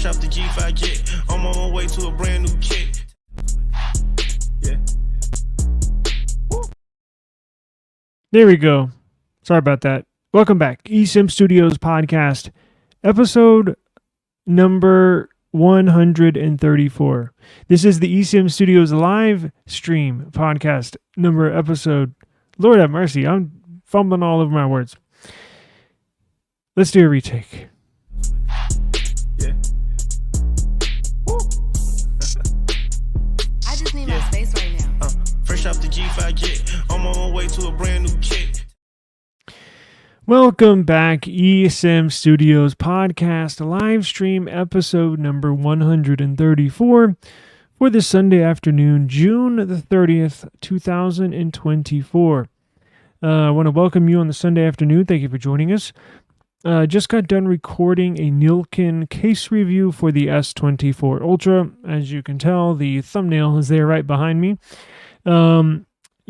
off the G5 jet. I'm on my way to a brand new kit. Yeah. There we go. Sorry about that. Welcome back. eSIM Studios podcast, episode number 134. This is the eSIM Studios live stream podcast episode. Lord have mercy. I'm fumbling all over my words. Let's do a retake. Yeah. I just need my space right now. Fresh off the G5 jet. I'm on my way to a brand new kit. Welcome back, eSIM Studios podcast live stream episode number 134 for this Sunday afternoon, June the 30th, 2024. I want to welcome you on the Sunday afternoon. Thank you for joining us. Just got done recording a innocn case review for the S23 Ultra. As you can tell, the thumbnail is there right behind me.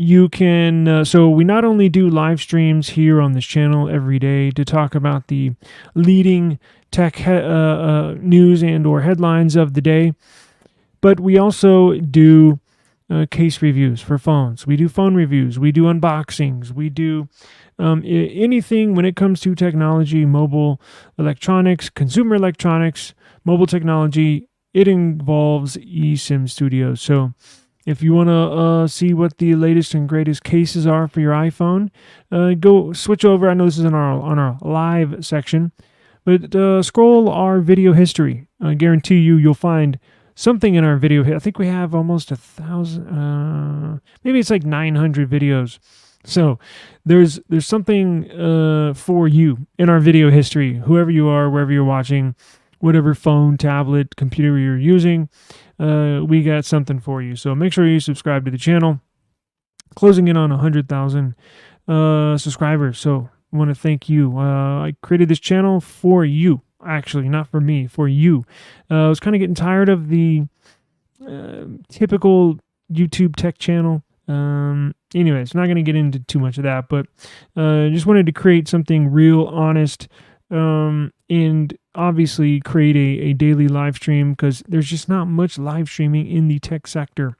You can, so we not only do live streams here on this channel every day to talk about the leading tech news and or headlines of the day, but we also do case reviews for phones. We do phone reviews. We do unboxings. We do anything when it comes to technology, mobile electronics, consumer electronics, mobile technology. It involves eSIM Studios. So if you want to see what the latest and greatest cases are for your iPhone, go switch over. I know this is on our live section, but scroll our video history. I guarantee you'll find something in our video. I think we have almost 1,000, maybe it's like 900 videos. So there's something for you in our video history. Whoever you are, wherever you're watching, whatever phone, tablet, computer you're using, we got something for you. So make sure you subscribe to the channel. Closing in on 100,000 subscribers. So I want to thank you. I created this channel for you. Actually, not for me, for you. I was kind of getting tired of the typical YouTube tech channel. Anyways, not going to get into too much of that, but just wanted to create something real, honest, and obviously create a daily live stream because there's just not much live streaming in the tech sector.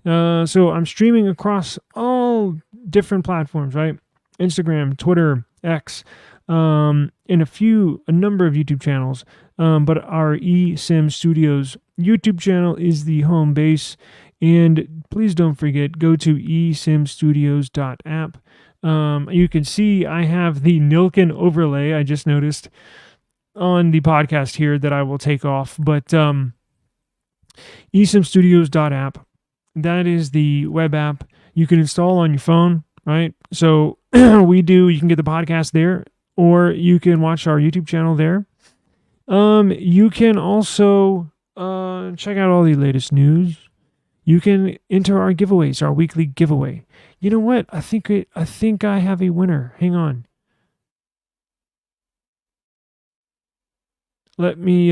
So I'm streaming across all different platforms, right? Instagram, Twitter, X, and a number of YouTube channels. But our eSIM Studios YouTube channel is the home base. And please don't forget, go to esimstudios.app. You can see I have the innocn overlay, I just noticed, on the podcast here that I will take off. But esimstudios.app, that is the web app you can install on your phone, right? So you can get the podcast there, or you can watch our YouTube channel there. You can also check out all the latest news. You can enter our giveaways, our weekly giveaway. You know what? I think I have a winner. Hang on. Let me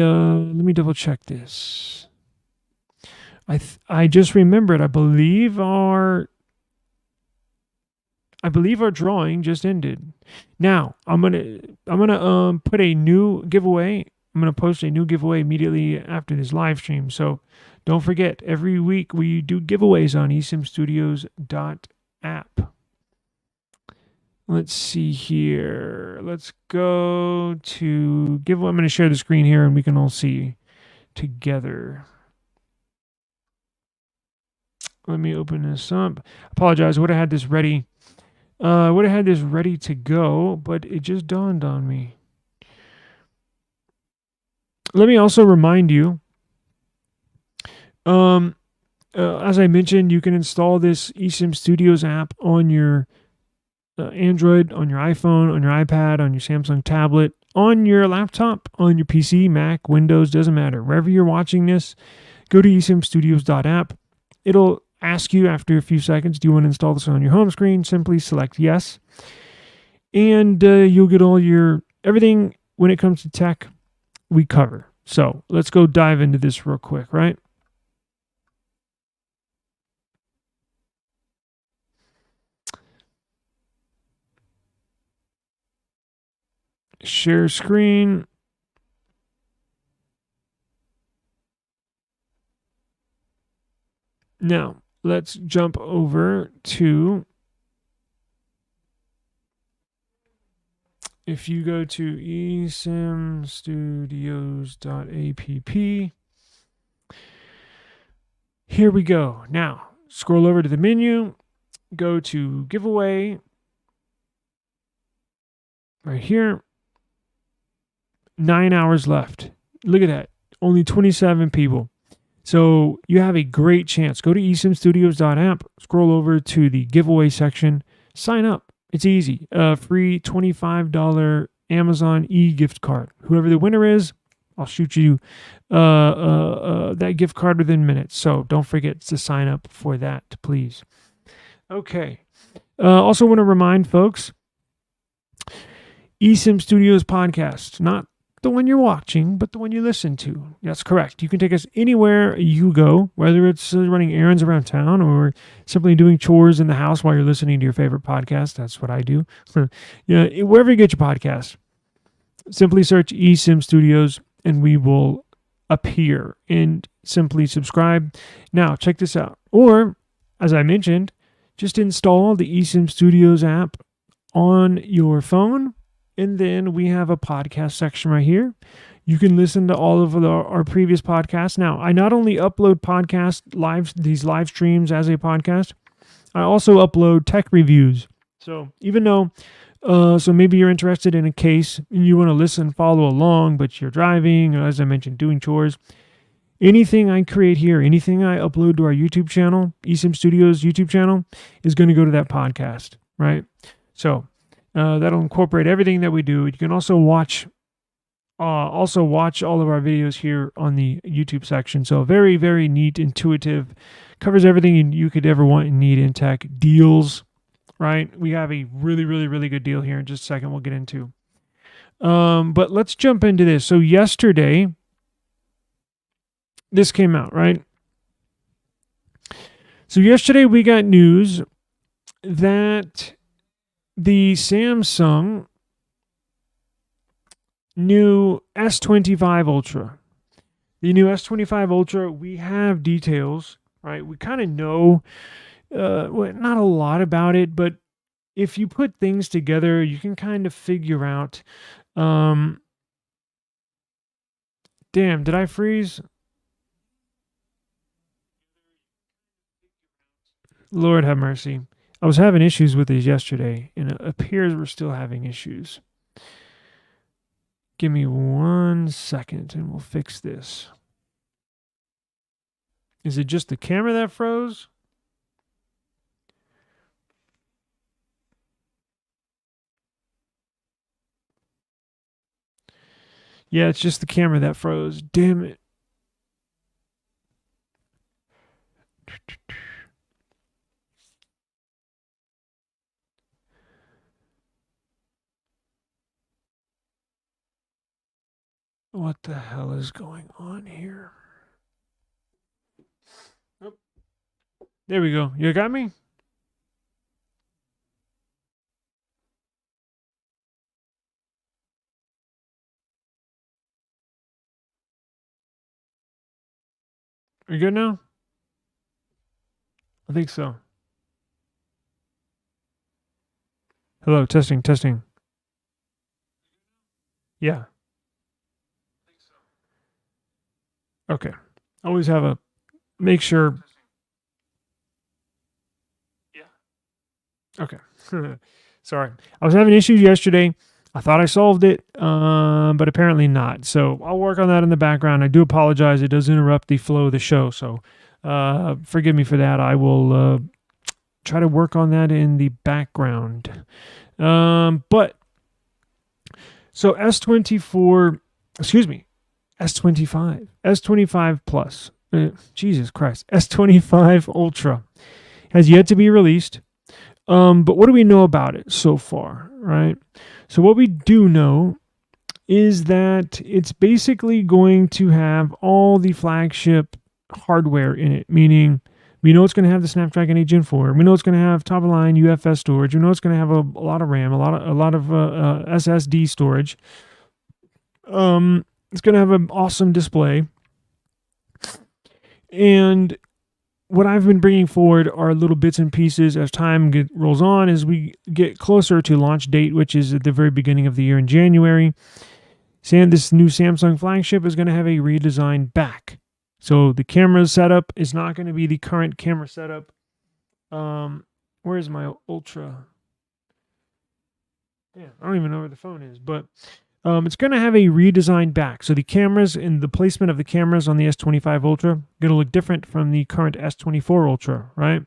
double check this. I just remembered. I believe our drawing just ended. Now I'm gonna put a new giveaway. I'm gonna post a new giveaway immediately after this live stream. So don't forget, every week we do giveaways on esimstudios.app. Let's see here. Let's go to giveaway. I'm going to share the screen here and we can all see together. Let me open this up. Apologize. I would have had this ready. To go, but it just dawned on me. Let me also remind you, as I mentioned, you can install this eSIM Studios app on your Android, on your iPhone, on your iPad, on your Samsung tablet, on your laptop, on your PC, Mac, Windows, doesn't matter. Wherever you're watching this, go to esimstudios.app. It'll ask you after a few seconds, do you want to install this on your home screen? Simply select yes. And you'll get all everything when it comes to tech we cover. So let's go dive into this real quick, right? Share screen. Now, let's jump over to, if you go to esimstudios.app, here we go. Now, scroll over to the menu, go to giveaway, right here, 9 hours left. Look at that, only 27 people. So you have a great chance. Go to esimstudios.app, scroll over to the giveaway section, sign up. It's easy. Free $25 Amazon e-gift card. Whoever the winner is, I'll shoot you that gift card within minutes. So don't forget to sign up for that, please. Okay. Also want to remind folks, eSIM Studios podcast, not the one you're watching, but the one you listen to. That's correct. You can take us anywhere you go, whether it's running errands around town or simply doing chores in the house while you're listening to your favorite podcast. That's what I do. Yeah, wherever you get your podcast, simply search eSIM Studios and we will appear, and simply subscribe. Now, check this out. Or, as I mentioned, just install the eSIM Studios app on your phone. And then we have a podcast section right here. You can listen to all of our previous podcasts. Now, I not only upload these live streams as a podcast, I also upload tech reviews. So even though, so maybe you're interested in a case and you want to listen, follow along, but you're driving, or as I mentioned, doing chores, anything I create here, anything I upload to our YouTube channel, eSIM Studios YouTube channel, is going to go to that podcast, right? So that'll incorporate everything that we do. You can also watch all of our videos here on the YouTube section. So very, very neat, intuitive, covers everything you could ever want and need in tech. Deals, right? We have a really, really, really good deal here in just a second we'll get into. But let's jump into this. So yesterday, this came out, right? So yesterday we got news that the Samsung new S23 Ultra. The new S23 Ultra, we have details, right? We kind of know, not a lot about it, but if you put things together, you can kind of figure out, damn, did I freeze? Lord have mercy. I was having issues with these yesterday, and it appears we're still having issues. Give me 1 second, and we'll fix this. Is it just the camera that froze? Yeah, it's just the camera that froze. Damn it. What the hell is going on here? Oh. There we go. You got me? Are you good now? I think so. Hello, testing. Yeah. Okay. Always have a make sure. Yeah. Okay. Sorry. I was having issues yesterday. I thought I solved it, but apparently not. So I'll work on that in the background. I do apologize. It does interrupt the flow of the show. So forgive me for that. I will try to work on that in the background. But so S25 Plus, Jesus Christ, S25 Ultra has yet to be released. But what do we know about it so far, right? So what we do know is that it's basically going to have all the flagship hardware in it, meaning we know it's going to have the Snapdragon 8 Gen 4. We know it's going to have top-of-the-line UFS storage. We know it's going to have a lot of RAM, a lot of SSD storage. It's going to have an awesome display. And what I've been bringing forward are little bits and pieces as time rolls on, as we get closer to launch date, which is at the very beginning of the year in January. This new Samsung flagship is going to have a redesigned back. So the camera setup is not going to be the current camera setup. Where is my Ultra? Yeah, I don't even know where the phone is, but it's going to have a redesigned back. So the cameras and the placement of the cameras on the S25 Ultra going to look different from the current S24 Ultra, right?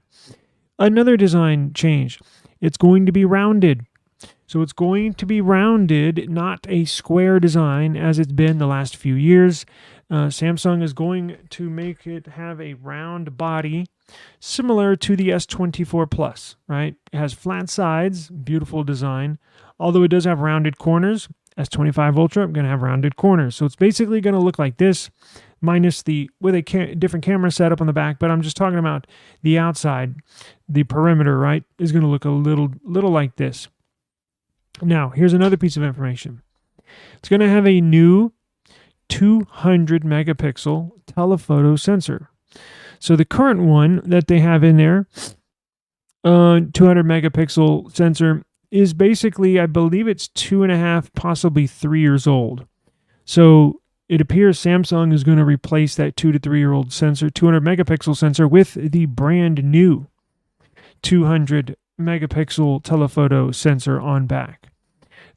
Another design change. It's going to be rounded. So it's going to be rounded, not a square design as it's been the last few years. Samsung is going to make it have a round body similar to the S24 Plus, right? It has flat sides, beautiful design, although it does have rounded corners. S25 Ultra, I'm going to have rounded corners. So it's basically going to look like this, minus with a different camera setup on the back, but I'm just talking about the outside, the perimeter, right, is going to look a little like this. Now, here's another piece of information. It's going to have a new 200 megapixel telephoto sensor. So the current one that they have in there, 200 megapixel sensor, is basically, I believe it's 2.5, possibly 3 years old. So it appears Samsung is going to replace that 2 to 3 year old sensor, 200 megapixel sensor, with the brand new 200 megapixel telephoto sensor on back.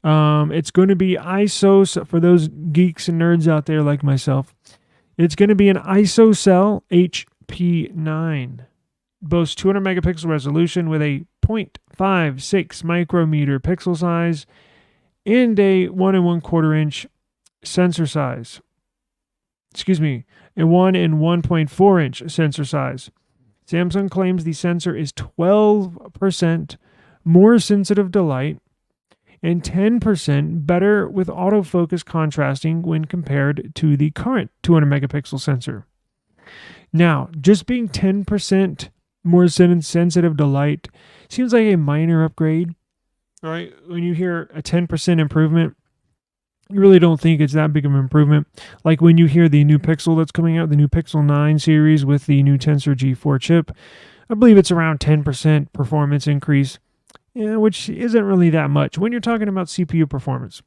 It's going to be ISO, for those geeks and nerds out there like myself. It's going to be an ISOCELL HP9. Boasts 200 megapixel resolution with a 0.56 micrometer pixel size and a 1 1/4 inch sensor size. Excuse me, a 1 1.4 inch sensor size. Samsung claims the sensor is 12% more sensitive to light and 10% better with autofocus contrasting when compared to the current 200 megapixel sensor. Now, just being 10% more sensitive to light seems like a minor upgrade, right? When you hear a 10% improvement, you really don't think it's that big of an improvement. Like when you hear the new Pixel that's coming out, the new Pixel 9 series with the new Tensor G4 chip, I believe it's around 10% performance increase, which isn't really that much when you're talking about CPU performance.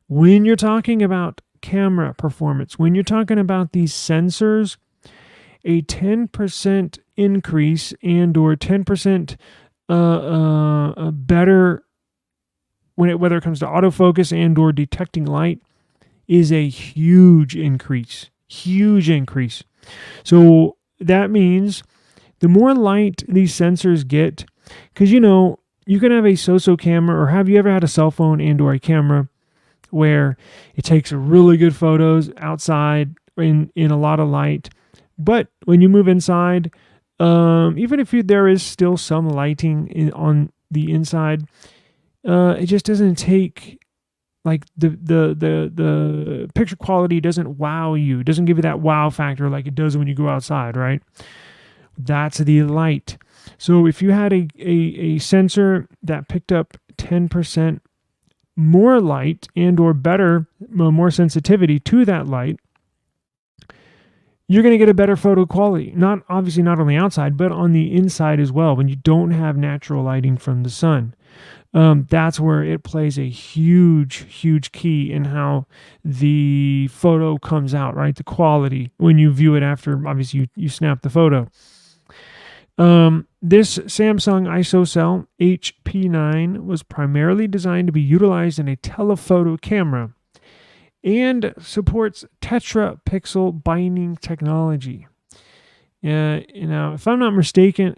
When you're talking about camera performance, when you're talking about these sensors, a 10% increase and or 10% better whether it comes to autofocus and or detecting light is a huge increase. So that means the more light these sensors get, because you can have a so-so camera, or have you ever had a cell phone and or a camera where it takes really good photos outside in a lot of light, but when you move inside, even if there is still some lighting on the inside, it just doesn't take, like, the picture quality doesn't wow you. It doesn't give you that wow factor like it does when you go outside, right? That's the light. So if you had a sensor that picked up 10% more light and or better, more sensitivity to that light, you're going to get a better photo quality. Obviously not on the outside, but on the inside as well, when you don't have natural lighting from the sun. That's where it plays a huge key in how the photo comes out, right? The quality when you view it after, obviously, you snap the photo. This Samsung ISOCELL HP9 was primarily designed to be utilized in a telephoto camera and supports tetrapixel binding technology. If I'm not mistaken,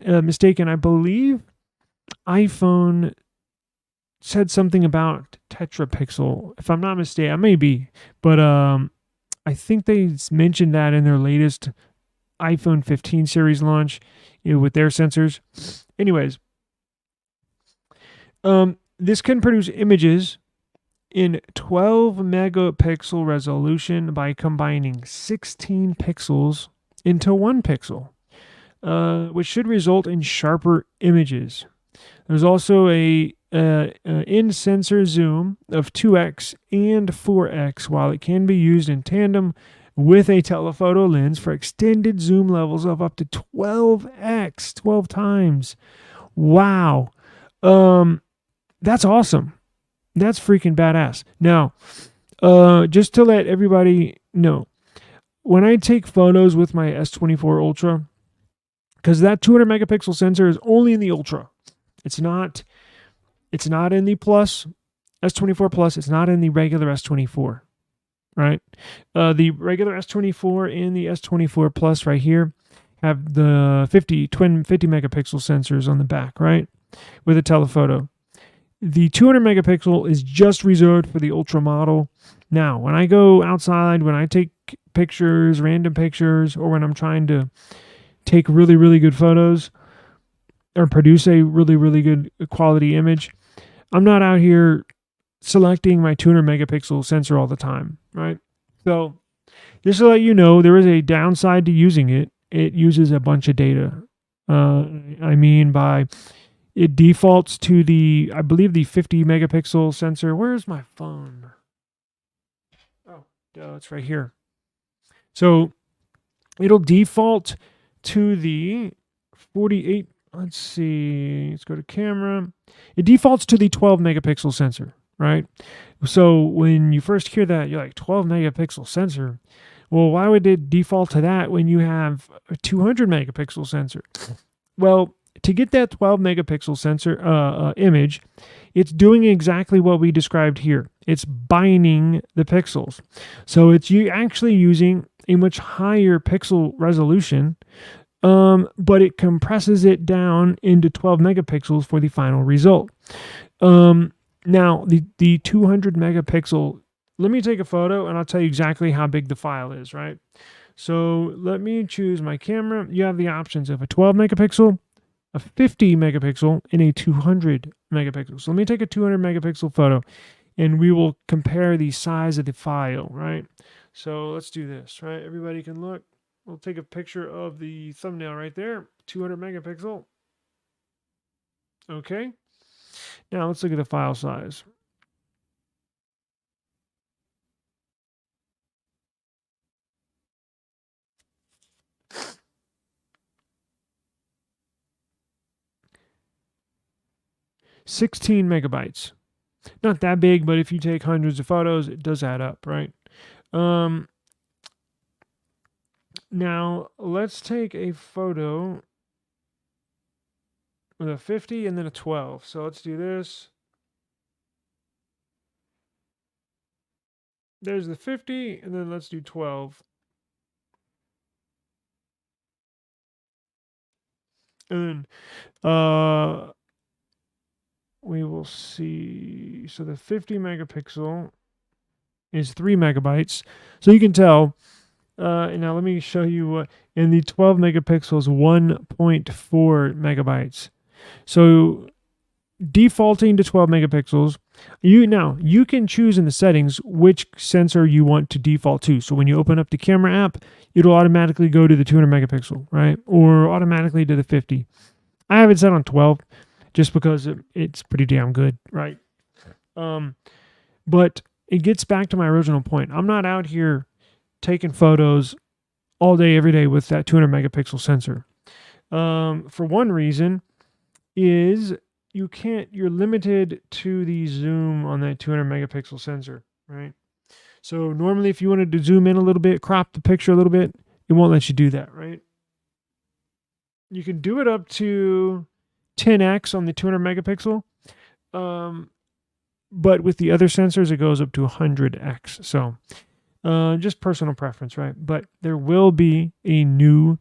I believe iPhone said something about tetrapixel. If I'm not mistaken, I may be, but I think they mentioned that in their latest iPhone 15 series launch, with their sensors. Anyways, this can produce images in 12 megapixel resolution by combining 16 pixels into 1 pixel, which should result in sharper images. There's also a in-sensor zoom of 2x and 4x, while it can be used in tandem with a telephoto lens for extended zoom levels of up to 12x, 12 times. Wow. That's awesome. That's freaking badass. Now, just to let everybody know, when I take photos with my S24 Ultra, because that 200 megapixel sensor is only in the Ultra. It's not in the Plus, S24 Plus. It's not in the regular S24, right? The regular S24 and the S24 Plus right here have the 50 megapixel sensors on the back, right? With a telephoto. The 200 megapixel is just reserved for the Ultra model. Now, when I go outside, when I take pictures, random pictures, or when I'm trying to take really, really good photos or produce a really, really good quality image, I'm not out here selecting my 200 megapixel sensor all the time, right? So just to let you know, there is a downside to using it. It uses a bunch of data. I mean by it defaults to the, I believe, the 50 megapixel sensor. Where's my phone? Oh, it's right here. So it'll default to the 48. Let's see. Let's go to camera. It defaults to the 12 megapixel sensor, right? So when you first hear that, you're like, 12 megapixel sensor. Well, why would it default to that when you have a 200 megapixel sensor? Well, to get that 12 megapixel sensor image, it's doing exactly what we described here. It's binding the pixels. So it's actually using a much higher pixel resolution, but it compresses it down into 12 megapixels for the final result. Now, the 200 megapixel, let me take a photo and I'll tell you exactly how big the file is, right? So let me choose my camera. You have the options of a 12 megapixel, a 50 megapixel, and a 200 megapixel. So let me take a 200 megapixel photo and we will compare the size of the file, right? So let's do this, right? Everybody can look. We'll take a picture of the thumbnail right there, 200 megapixel. Okay. Now let's look at the file size. "16 megabytes. Not that big, but if you take hundreds of photos, it does add up, right? Now, let's take a photo with a 50 and then a 12. So let's do this. There's the 50, and then let's do 12. And then we will see. So the 50 megapixel is 3 megabytes. So you can tell. And now let me show you what. And the 12 megapixel is 1.4 megabytes. So defaulting to 12 megapixels, you can choose in the settings which sensor you want to default to. So when you open up the camera app, it'll automatically go to the 200 megapixel, right? Or automatically to the 50. I have it set on 12 just because it's pretty damn good, right? But it gets back to my original point. I'm not out here taking photos all day, every day with that 200 megapixel sensor. For one reason is you're limited to the zoom on that 200 megapixel sensor, right? So normally if you wanted to zoom in a little bit, crop the picture a little bit, it won't let you do that, right? You can do it up to 10x on the 200 megapixel. But with the other sensors, it goes up to 100x. So just personal preference, right? But there will be a new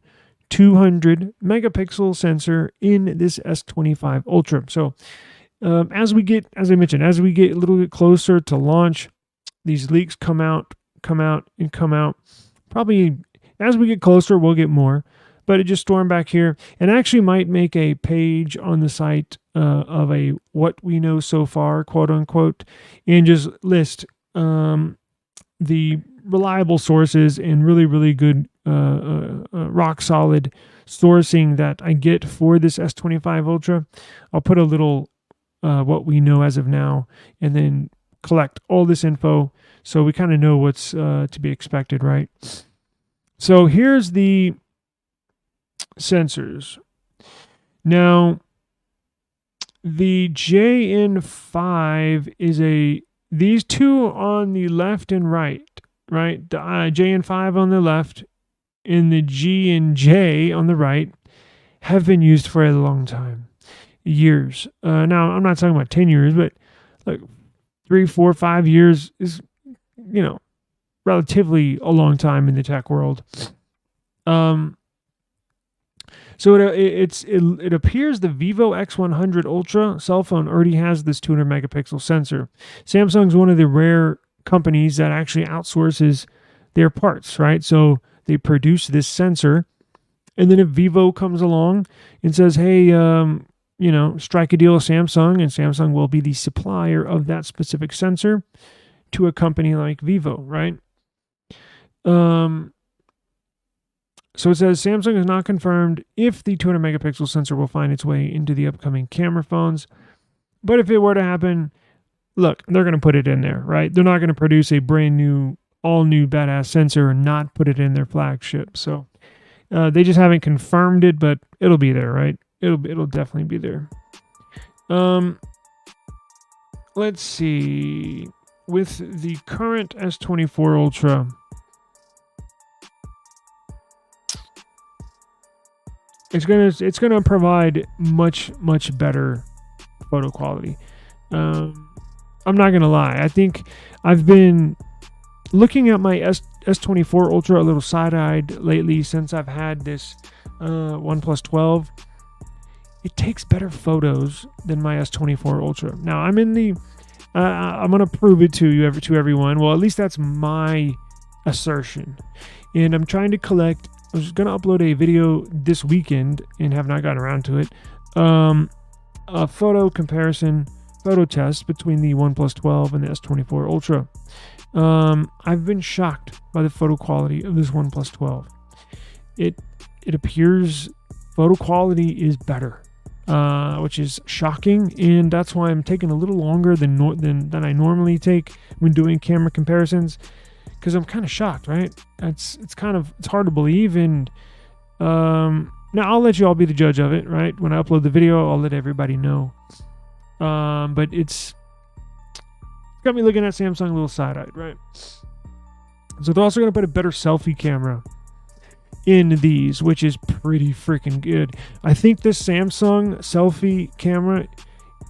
200 megapixel sensor in this S25 Ultra. So as I mentioned, as we get a little bit closer to launch, these leaks come out. Probably as we get closer, we'll get more. But it just stormed back here, and actually might make a page on the site of a what we know so far, quote unquote, and just list the reliable sources and really, really good rock solid sourcing that I get for this S25 Ultra. I'll put a little what we know as of now, and then collect all this info, so we kind of know what's to be expected, right? So here's the sensors. Now, the JN5 is these two on the left and right? The JN5 on the left and the G and J on the right have been used for a long time, years. Now, I'm not talking about 10 years, but like 3, 4, 5 years is, relatively a long time in the tech world. So it appears the Vivo X100 Ultra cell phone already has this 200 megapixel sensor. Samsung's one of the rare companies that actually outsources their parts, right? So they produce this sensor, and then if Vivo comes along and says, hey, strike a deal with Samsung, and Samsung will be the supplier of that specific sensor to a company like Vivo, right? So it says Samsung has not confirmed if the 200 megapixel sensor will find its way into the upcoming camera phones. But if it were to happen, look, they're going to put it in there, right? They're not going to produce a brand new, all new badass sensor and not put it in their flagship. So they just haven't confirmed it, but it'll be there, right? It'll definitely be there. Let's see. With the current S24 Ultra, it's gonna provide much better photo quality. I'm not gonna lie. I think I've been looking at my S24 Ultra a little side-eyed lately since I've had this OnePlus 12. It takes better photos than my S24 Ultra. Now I'm gonna prove it to everyone. Well, at least that's my assertion, and I'm trying to collect. I was going to upload a video this weekend and have not gotten around to it. A photo test between the OnePlus 12 and the S24 Ultra. I've been shocked by the photo quality of this OnePlus 12. It appears photo quality is better, which is shocking, and that's why I'm taking a little longer than I normally take when doing camera comparisons. Because I'm kind of shocked, right? It's hard to believe, and now I'll let you all be the judge of it, right? When I upload the video, I'll let everybody know. But it's got me looking at Samsung a little side-eyed, right? So they're also going to put a better selfie camera in these, which is pretty freaking good. I think this Samsung selfie camera,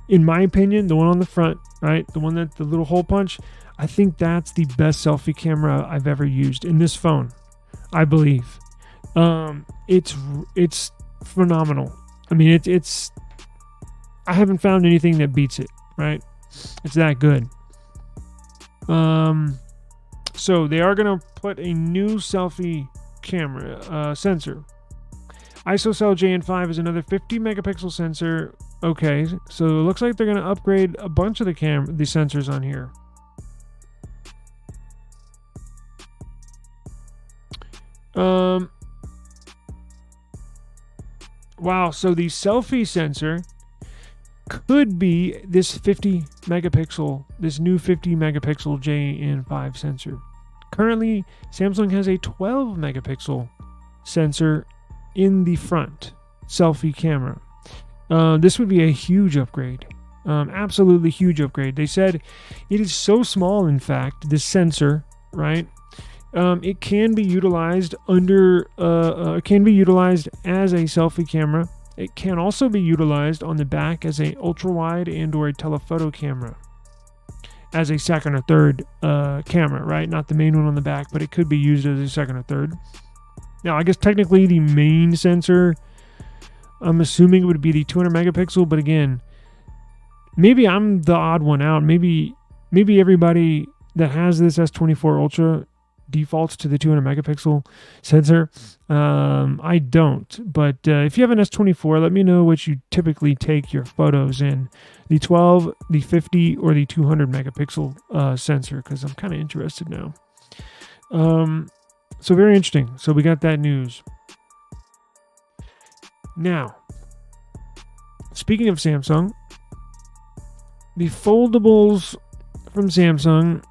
in my opinion, the one on the front, right? The one that the little hole punch, I think that's the best selfie camera I've ever used in this phone, I believe. It's phenomenal. I mean, it's I haven't found anything that beats it, right? It's that good. So they are going to put a new selfie camera sensor. ISOCELL JN5 is another 50 megapixel sensor. Okay, so it looks like they're going to upgrade a bunch of the sensors on here. Wow, so the selfie sensor could be this 50 megapixel, this new 50 megapixel JN5 sensor. Currently, Samsung has a 12 megapixel sensor in the front selfie camera. This would be a huge upgrade. Absolutely huge upgrade. They said it is so small, in fact, this sensor, right? It can be utilized as a selfie camera. It can also be utilized on the back as a ultra wide and or a telephoto camera, as a second or third camera, right? Not the main one on the back, but it could be used as a second or third. Now, I guess technically the main sensor, I'm assuming it would be the 200 megapixel, but again, maybe I'm the odd one out. Maybe everybody that has this S24 Ultra defaults to the 200 megapixel sensor. I don't, but if you have an S24, let me know what you typically take your photos in, the 12, the 50, or the 200 megapixel sensor, because I'm kind of interested now. So very interesting. So we got that news. Now, speaking of Samsung, the foldables from Samsung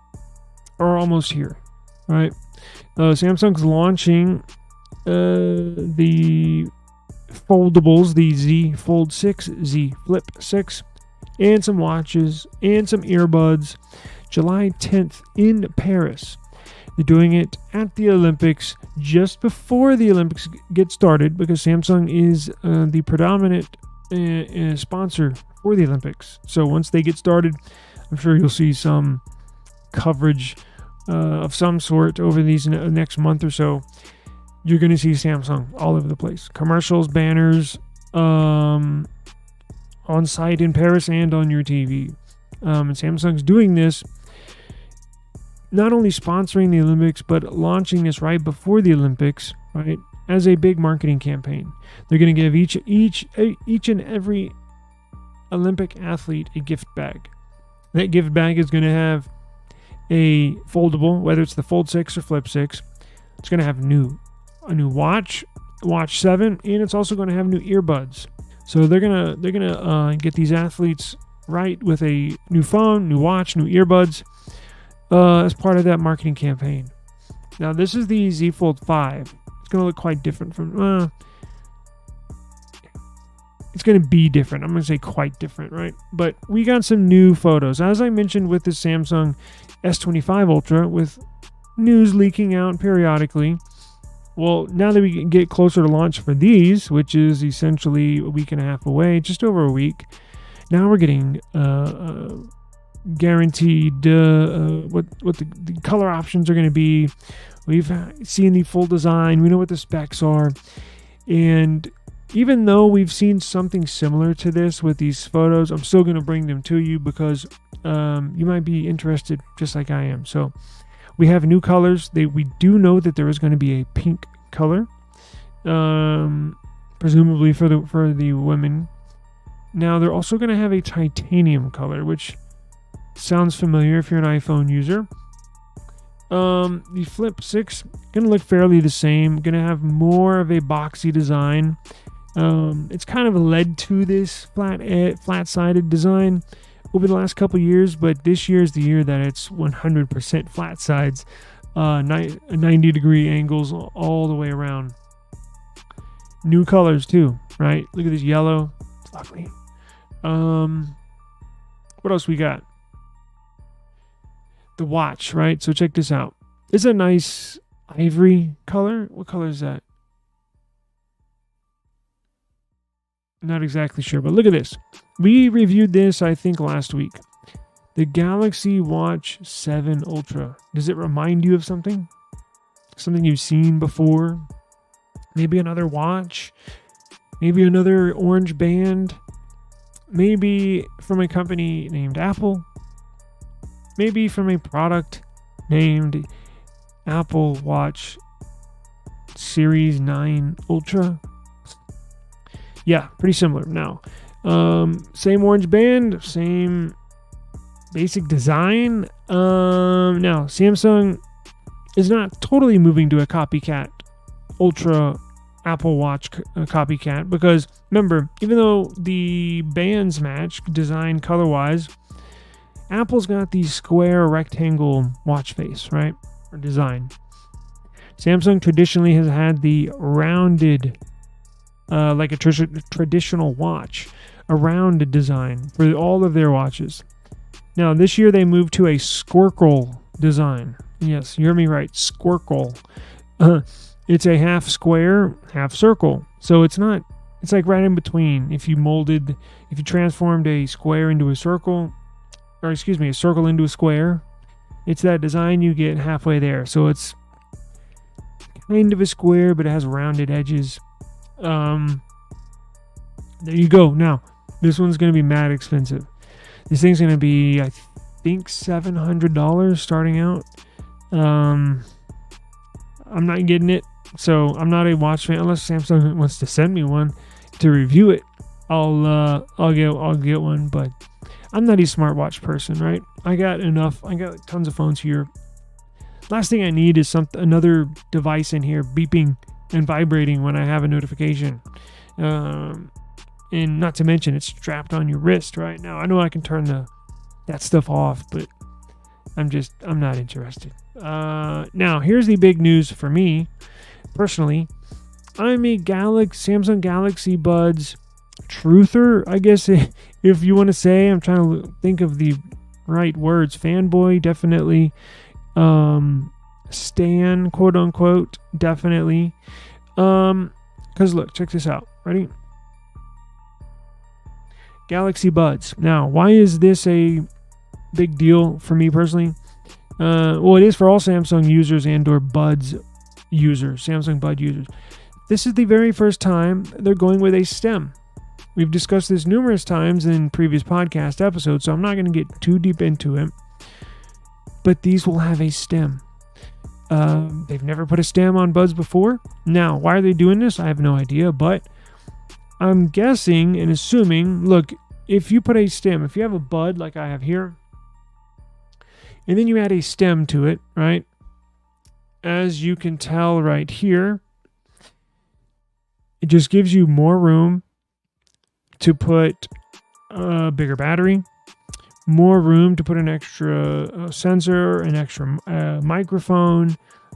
are almost here, right? Samsung's launching the foldables, the Z Fold 6, Z Flip 6, and some watches and some earbuds July 10th in Paris. They're doing it at the Olympics just before the Olympics get started because Samsung is the predominant sponsor for the Olympics. So once they get started, I'm sure you'll see some coverage of some sort over these next month or so. You're going to see Samsung all over the place. Commercials, banners, on site in Paris and on your TV. And Samsung's doing this, not only sponsoring the Olympics, but launching this right before the Olympics, right, as a big marketing campaign. They're going to give each and every Olympic athlete a gift bag. That gift bag is going to have a foldable, whether it's the Fold 6 or Flip 6. It's going to have a new watch 7, and it's also going to have new earbuds. So they're gonna get these athletes right with a new phone, new watch, new earbuds as part of that marketing campaign. Now this is the Z Fold 5. It's going to look quite different from. It's going to be different. I'm going to say quite different, right? But we got some new photos, as I mentioned with the Samsung S23 Ultra, with news leaking out periodically. Well, now that we get closer to launch for these, which is essentially a week and a half away, just over a week, now we're getting guaranteed what the color options are going to be. We've seen the full design. We know what the specs are. And even though we've seen something similar to this with these photos, I'm still going to bring them to you because you might be interested just like I am. So we have new colors. We do know that there is going to be a pink color, presumably for the women. Now they're also going to have a titanium color, which sounds familiar if you're an iPhone user. The Flip 6 going to look fairly the same. Going to have more of a boxy design. It's kind of led to this flat-sided design over the last couple years, but this year is the year that it's 100% flat sides, 90-degree angles all the way around. New colors too, right? Look at this yellow. It's lovely. What else we got? The watch, right? So check this out. It's a nice ivory color. What color is that? Not exactly sure, but look at this. We reviewed this, I think, last week. The Galaxy Watch 7 Ultra. Does it remind you of something? Something you've seen before? Maybe another watch? Maybe another orange band? Maybe from a company named Apple? Maybe from a product named Apple Watch Series 9 Ultra? Yeah, pretty similar. Now, same orange band, same basic design. Now, Samsung is not totally moving to a copycat Ultra Apple Watch copycat because, remember, even though the bands match design color-wise, Apple's got the square rectangle watch face, right? Or design. Samsung traditionally has had the rounded like a traditional watch, a rounded design for all of their watches. Now, this year they moved to a squircle design. Yes, you heard me right, squircle. It's a half square, half circle. So it's like right in between. If you transformed a square into a circle, or excuse me, a circle into a square, it's that design you get halfway there. So it's kind of a square, but it has rounded edges. There you go. Now, this one's going to be mad expensive. This thing's going to be, I think, $700 starting out. I'm not getting it, so I'm not a watch fan unless Samsung wants to send me one to review it. I'll get one, but I'm not a smartwatch person, right? I got tons of phones here. Last thing I need is another device in here beeping and vibrating when I have a notification. And not to mention it's strapped on your wrist right now. I know I can turn that stuff off, but I'm not interested. Now, here's the big news for me, personally. I'm a Samsung Galaxy Buds truther, I guess, if you want to say. I'm trying to think of the right words. Fanboy, definitely. Stan, quote unquote, definitely. Because look, check this out. Ready? Galaxy Buds. Now, why is this a big deal for me personally? Well, it is for all Samsung users and/or Buds users, Samsung Bud users. This is the very first time they're going with a stem. We've discussed this numerous times in previous podcast episodes, so I'm not going to get too deep into it. But these will have a stem. They've never put a stem on Buds before. Now, why are they doing this? I have no idea, but I'm guessing and assuming, look, if you put a stem, if you have a Bud like I have here, and then you add a stem to it, right? As you can tell right here, it just gives you more room to put a bigger battery, more room to put an extra sensor, an extra microphone.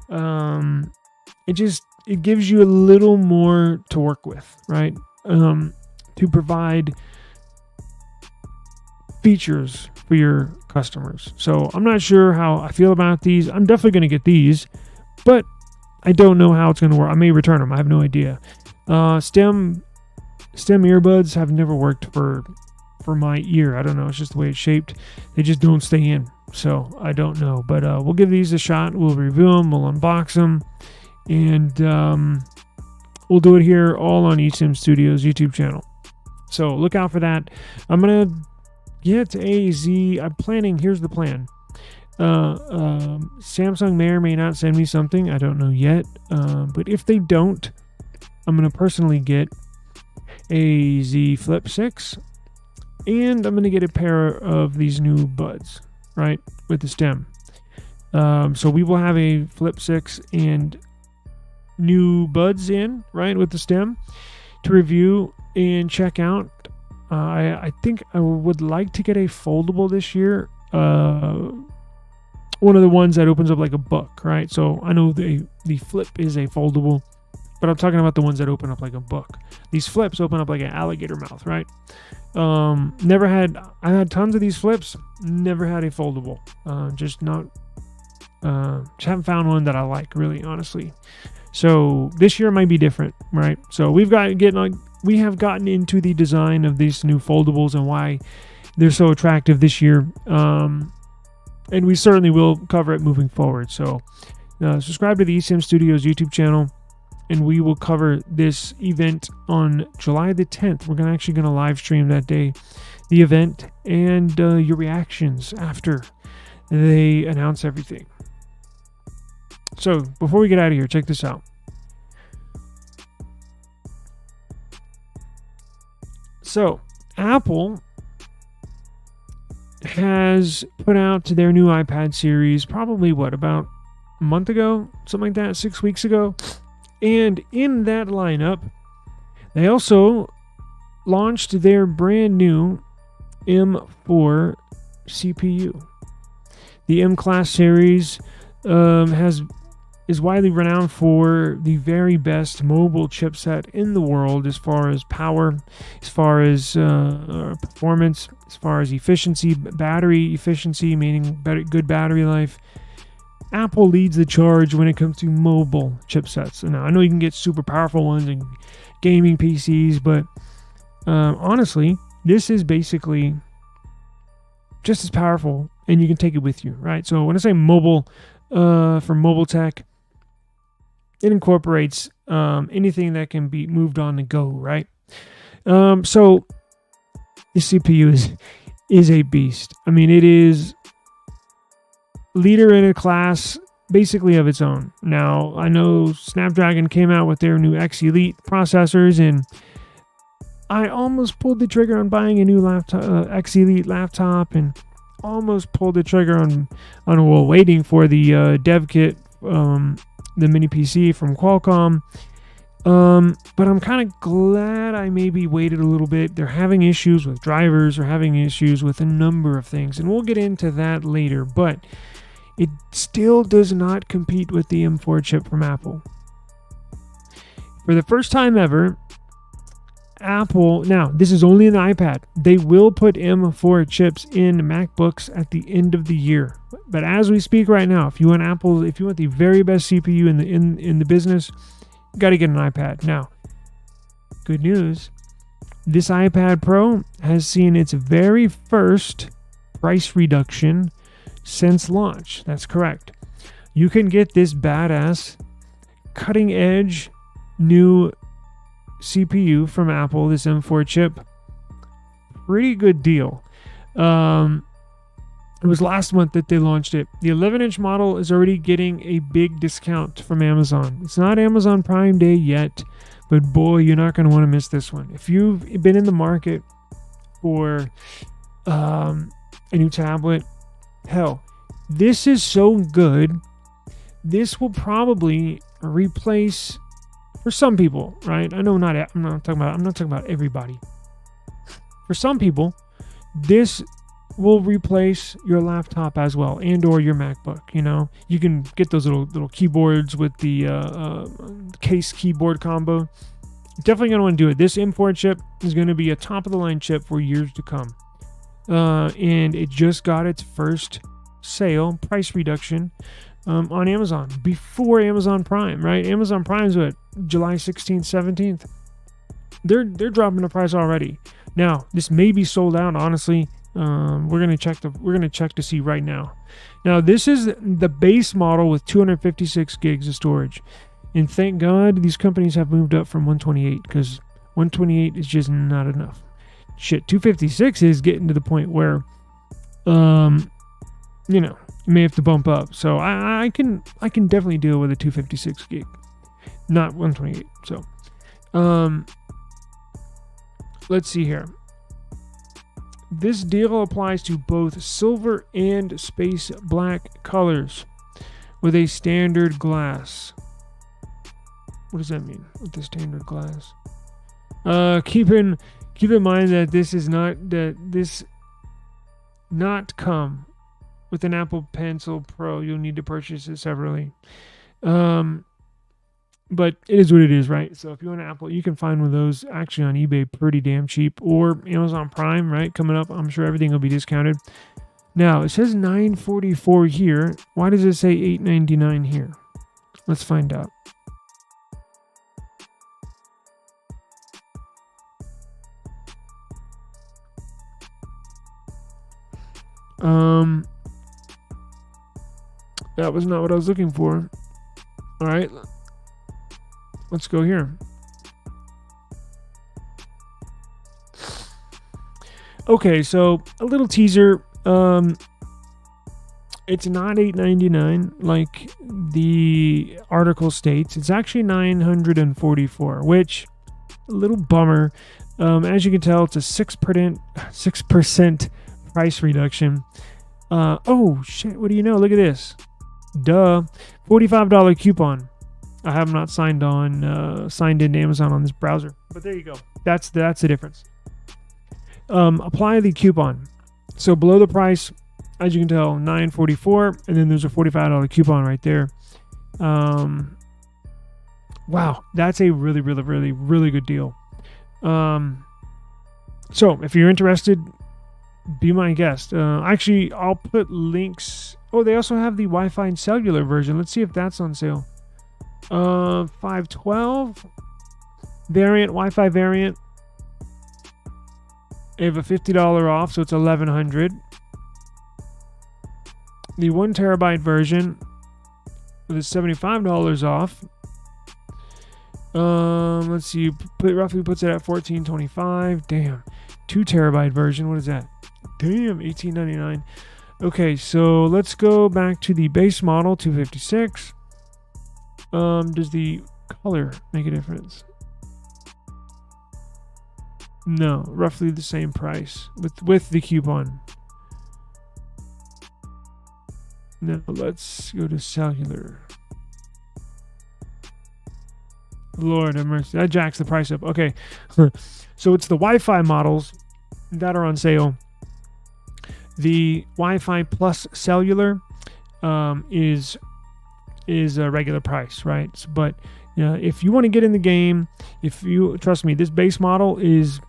It gives you a little more to work with, right? To provide features for your customers. So I'm not sure how I feel about these. I'm definitely going to get these, but I don't know how it's going to work. I may return them. I have no idea. Stem earbuds have never worked for my ear. I don't know. It's just the way it's shaped. They just don't stay in. So I don't know. But we'll give these a shot. We'll review them. We'll unbox them. And we'll do it here all on eSIM Studios YouTube channel. So look out for that. I'm going to get I'm planning. Here's the plan. Samsung may or may not send me something. I don't know yet. But if they don't, I'm going to personally get a Z Flip 6. And I'm going to get a pair of these new Buds, right, with the stem. So we will have a Flip 6 and new Buds in, right, with the stem to review and check out. I think I would like to get a foldable this year. One of the ones that opens up like a book, right? So I know the Flip is a foldable, but I'm talking about the ones that open up like a book. These Flips open up like an alligator mouth, right? I had tons of these Flips, never had a foldable. Just haven't found one that I like, really, honestly. So this year might be different, right? So we have gotten into the design of these new foldables and why they're so attractive this year. And we certainly will cover it moving forward. So subscribe to the eSIM Studios YouTube channel, and we will cover this event on July the 10th. We're actually going to live stream that day, the event, and your reactions after they announce everything. So before we get out of here, check this out. So Apple has put out their new iPad series probably about a month ago, something like that, 6 weeks ago. And in that lineup, they also launched their brand new M4 CPU. The M-Class series is widely renowned for the very best mobile chipset in the world as far as power, as far as performance, as far as efficiency, battery efficiency, meaning good battery life. Apple leads the charge when it comes to mobile chipsets. And now I know you can get super powerful ones in gaming PCs, but honestly, this is basically just as powerful, and you can take it with you, right? So when I say mobile, for mobile tech, it incorporates anything that can be moved on the go, right? So the CPU is a beast. I mean, it is leader in a class basically of its own. Now, I know Snapdragon came out with their new X Elite processors, and I almost pulled the trigger on buying a new laptop, X Elite laptop, and almost pulled the trigger on waiting for the dev kit, the mini PC from Qualcomm. But I'm kind of glad I maybe waited a little bit. They're having issues with drivers, or having issues with a number of things, and we'll get into that later. But it still does not compete with the M4 chip from Apple. For the first time ever, Apple, now this is only in the iPad, they will put M4 chips in MacBooks at the end of the year. But as we speak right now, if you want the very best CPU in the business, you got to get an iPad. Now, good news, this iPad Pro has seen its very first price reduction since launch. That's correct. You can get this badass, cutting edge new CPU from Apple, this M4 chip. Pretty good deal. It was last month that they launched it. The 11-inch model is already getting a big discount from Amazon. It's not Amazon Prime Day yet, but boy, you're not going to want to miss this one. If you've been in the market for a new tablet, hell, this is so good. This will probably replace, for some people, right? I know I'm not talking about everybody. For some people, this will replace your laptop as well, and or your MacBook. You know, you can get those little keyboards with the case keyboard combo. Definitely gonna want to do it. This M4 chip is going to be a top of the line chip for years to come, and it just got its first sale price reduction on Amazon before Amazon Prime. Right? Amazon Prime's what, July 16th, 17th. They're dropping the price already. Now this may be sold out. Honestly, we're gonna check to see right now. Now this is the base model with 256 gigs of storage, and thank God these companies have moved up from 128, because 128 is just not enough. Shit, 256 is getting to the point where, you may have to bump up. So I can definitely deal with a 256 gig, not 128. So, let's see here. This deal applies to both silver and space black colors with a standard glass. What does that mean with the standard glass? Keep in mind that this not come with an Apple Pencil Pro. You'll need to purchase it separately. But it is what it is, right? So if you want an Apple, you can find one of those actually on eBay pretty damn cheap, or Amazon Prime, right? Coming up, I'm sure everything will be discounted. Now, it says $944 here. Why does it say $899 here? Let's find out. That was not what I was looking for. All right. Let's go here. Okay, so a little teaser. It's not $899 like the article states. It's actually $944, which a little bummer. As you can tell, it's a 6% price reduction. Oh shit! What do you know? Look at this. Duh, $45 coupon. I have not signed into Amazon on this browser, but there you go. That's the difference. Apply the coupon. So below the price, as you can tell, $944, and then there's a $45 coupon right there. Wow, that's a really, really, really, really good deal. So if you're interested, be my guest. Actually, I'll put links. Oh, they also have the Wi-Fi and cellular version. Let's see if that's on sale. 512 variant, Wi-Fi variant. They have a $50 off, so it's $1,100. The 1 terabyte version with $75 off. Let's see, roughly puts it at $1,425. Damn. 2 terabyte version, what is that? Damn, $1,899. Okay, so let's go back to the base model, 256. Does the color make a difference? No, roughly the same price with the coupon. Now let's go to cellular. Lord have mercy. That jacks the price up. Okay. So it's the Wi-Fi models that are on sale. The Wi-Fi plus cellular is a regular price, right? But if you want to get in the game, trust me, this base model is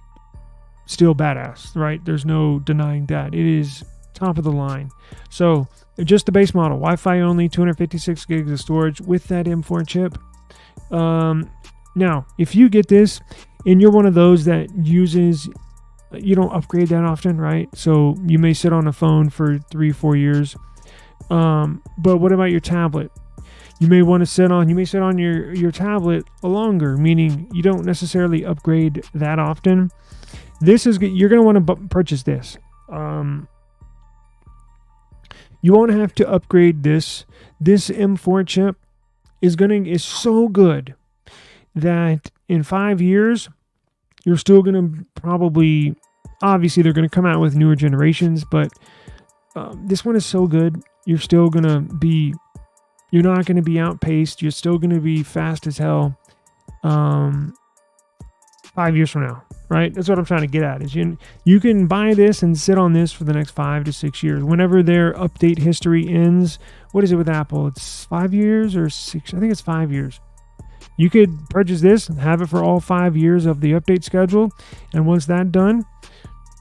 still badass, right? There's no denying that. It is top of the line. So just the base model, Wi-Fi only, 256 gigs of storage with that M4 chip. Now, if you get this and you're one of those that you don't upgrade that often, right? So you may sit on a phone for 3-4 years. But what about your tablet? You may sit on your tablet longer, meaning you don't necessarily upgrade that often. You're going to want to purchase this. You won't have to upgrade this. This M4 chip is so good that in 5 years, you're still going to probably, obviously they're going to come out with newer generations, but this one is so good. You're not going to be outpaced. You're still going to be fast as hell 5 years from now, right? That's what I'm trying to get at. Is you can buy this and sit on this for the next 5 to 6 years. Whenever their update history ends, what is it with Apple? It's 5 years or 6? I think it's 5 years. You could purchase this and have it for all 5 years of the update schedule. And once that's done,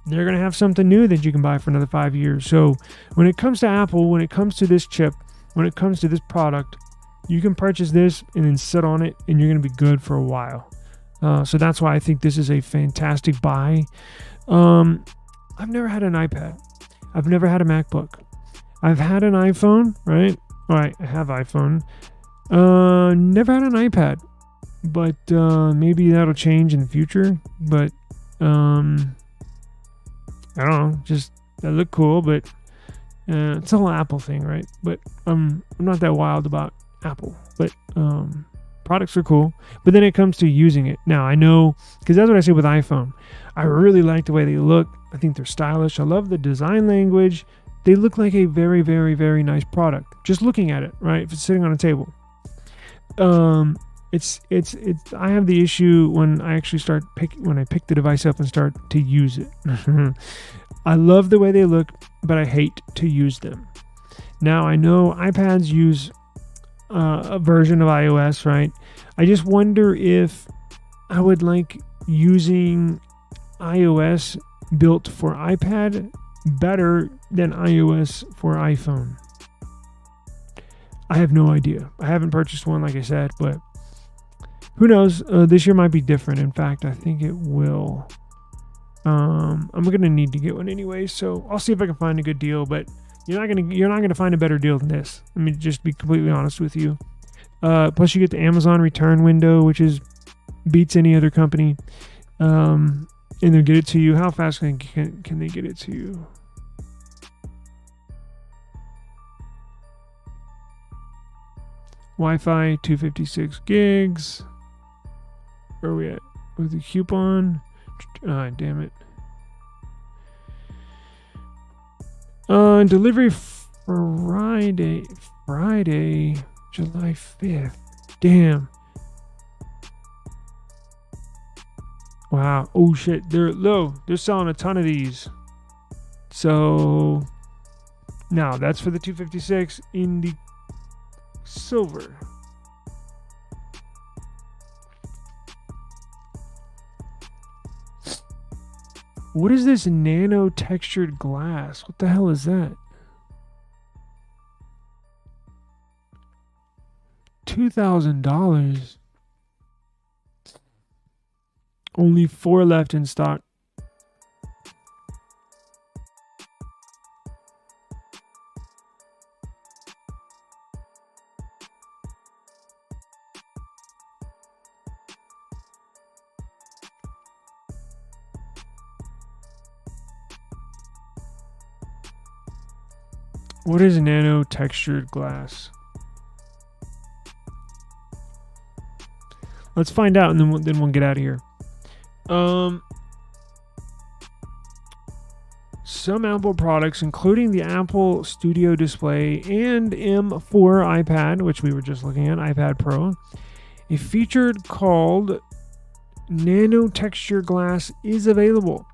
they're going to have something new that you can buy for another 5 years. So when it comes to Apple, when it comes to this chip, when it comes to this product, you can purchase this and then sit on it and you're going to be good for a while. So that's why I think this is a fantastic buy. I've never had an iPad. I've never had a MacBook. I've had an iPhone, right? All right, I have iPhone. Never had an iPad, but maybe that'll change in the future. But I don't know, just that look cool. But it's a whole Apple thing, right? But I'm not that wild about Apple. But products are cool. But then it comes to using it. Now I know, because that's what I say with iPhone. I really like the way they look. I think they're stylish. I love the design language. They look like a very, very, very nice product. Just looking at it, right? If it's sitting on a table. It's I have the issue when I actually when I pick the device up and start to use it. I love the way they look, but I hate to use them. Now I know iPads use a version of iOS, right? I just wonder if I would like using iOS built for iPad better than iOS for iPhone. I have no idea. I haven't purchased one, like I said, but who knows? This year might be different. In fact, I think it will. I'm gonna need to get one anyway, so I'll see if I can find a good deal. But you're not gonna find a better deal than this. Let me just be completely honest with you. Plus, you get the Amazon return window, which beats any other company. And they'll get it to you. How fast can they get it to you? Wi-Fi 256 gigs. Where are we at? With the coupon? Damn it. Delivery Friday, July 5th. Damn. Wow. Oh shit. They're low. They're selling a ton of these. So now that's for the 256 in the silver. What is this nano textured glass? What the hell is that? $2,000. Only 4 left in stock. What is nano textured glass? Let's find out, and then we'll get out of here. Some Apple products, including the Apple Studio Display and M4 iPad, which we were just looking at, iPad Pro, A feature called nano texture glass is available.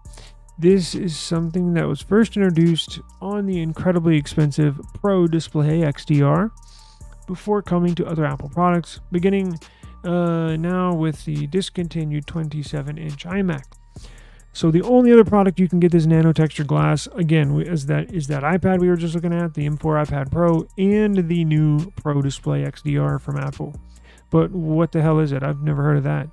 This is something that was first introduced on the incredibly expensive Pro Display XDR before coming to other Apple products, beginning now with the discontinued 27-inch iMac. So the only other product you can get this nano texture glass, again, is that iPad we were just looking at, the M4 iPad Pro, and the new Pro Display XDR from Apple. But what the hell is it? I've never heard of that.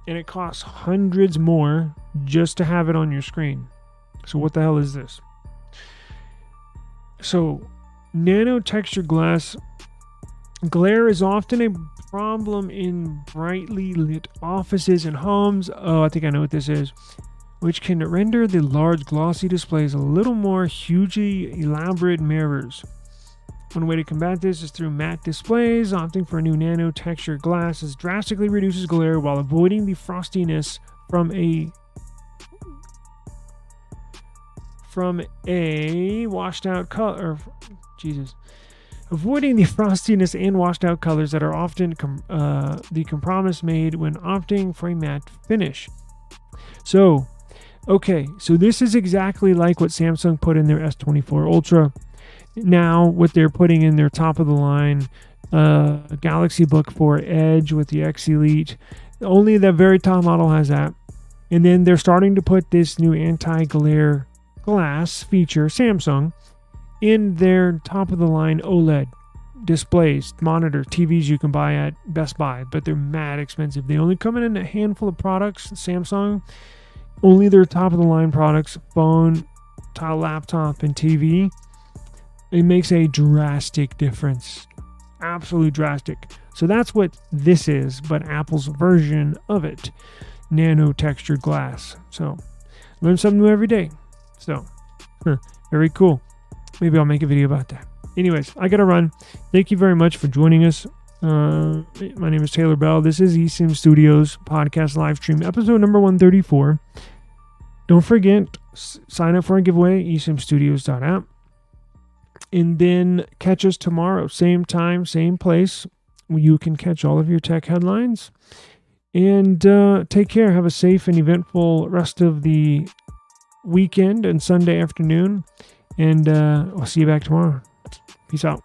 And it costs hundreds more just to have it on your screen. So what the hell is this? So nano texture glass glare is often a problem in brightly lit offices and homes. Oh, I think I know what this is. Which can render the large glossy displays a little more hugely elaborate mirrors. One way to combat this is through matte displays. Opting for a new nano texture glass drastically reduces glare while avoiding the frostiness from a washed out color. Avoiding the frostiness and washed out colors that are often the compromise made when opting for a matte finish. So this is exactly like what Samsung put in their S23 Ultra. Now what they're putting in their top of the line Galaxy Book 4 Edge with the X Elite. Only the very top model has that. And then they're starting to put this new anti-glare glass feature, Samsung, in their top of the line OLED displays, monitor, TVs you can buy at Best Buy, but they're mad expensive. They only come in a handful of products, Samsung, only their top of the line products, phone, laptop, and TV. It makes a drastic difference. Absolutely drastic. So that's what this is, but Apple's version of it. Nano textured glass. So learn something new every day. So very cool. Maybe I'll make a video about that. Anyways, I gotta run. Thank you very much for joining us. My name is Taylor Bell. This is eSIM Studios podcast live stream, episode number 134. Don't forget, sign up for our giveaway, eSIMstudios.app. And then catch us tomorrow, same time, same place. You can catch all of your tech headlines. And take care. Have a safe and eventful rest of the weekend and Sunday afternoon. And I'll see you back tomorrow. Peace out.